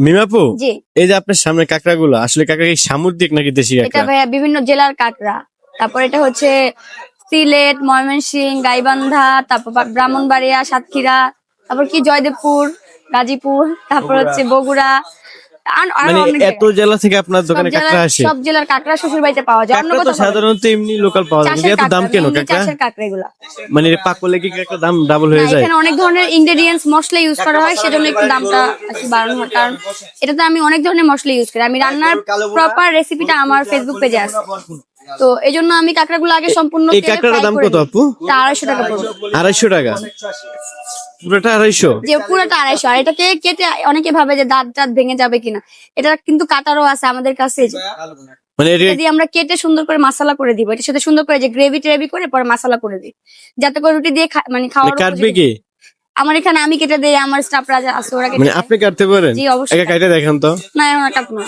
মিমাপু, জি এই যে আপনার সামনে কাঁকড়াগুলো আসলে কাঁকড়া কি সামুদ্রিক নাকি দেশি এটা কাঁকড়া? ভাইয়া বিভিন্ন জেলার কাঁকড়া। তারপর এটা হচ্ছে সিলেট, ময়মনসিংহ, গাইবান্ধা, তারপর ব্রাহ্মণবাড়িয়া, সাতক্ষীরা, তারপর কি জয়দেবপুর, গাজীপুর, তারপর হচ্ছে বগুড়া, আরো মানে অনেক এত জায়গায়। জেলা থেকে আপনার দোকানে কাঁকড়া আসে? সব জেলার কাঁকড়া শ্বশুর বাড়িতে পাওয়া যায়, অন্য কাঁকড়া তো কোথাও পাওয়া যায় না। সাধারণত এমনি লোকাল পাওয়া যায়, কিন্তু চাষের এত দাম কাঁকড়া, কেন মেইনলি কাঁকড়া? চাষের কাঁকড়া এগুলা। মানে এর পাকলে কি কাঁকড়া দাম ডাবল না, হয়ে যায়? এখানে অনেক ধরনের ইনগ্রেডিয়েন্টস মশলা ইউজ করা হয়, সেজন্য একটু দামটা আর কি বাড়ানো হয়। কারণ এটাতে আমি অনেক ধরনের মশলা ইউজ করি, আমি রান্নার প্রপার রেসিপিটা আমার ফেসবুক পেজে আছে। তো এই জন্য আমি কাঁকড়াগুলো আগে সম্পূর্ণ এই তেলে কাঁকড়াটার ফ্রাই দাম করে কত নিই। আপু? তা 250 টাকা পড়বে। 250 টাকা? পুরোটা 250? যে পুরোটা 250, আর এটাকে কেটে অনেকে ভাবে যে দাঁত দাঁত ভেঙে যাবে কিনা, এটা কিন্তু কাটারও আছে আমাদের কাছে। মানে এটা দিয়ে আমরা কেটে সুন্দর করে মশলা করে দিব, এটার সাথে সুন্দর করে যে গ্রেভি টেভি করে পরে মশলা করে দিই, যাতে করে রুটি দিয়ে মানে খাওয়ার কাটবে উপযোগী। কি? আমার এখানে আমি কেটে দিই, আমার স্টাফরা আছে ওরা কেটে মানে দেয়। আপনি কাটতে পারেন? জি অবশ্যই একা কাটে দেখেন তো। না, আমার কাটবো না।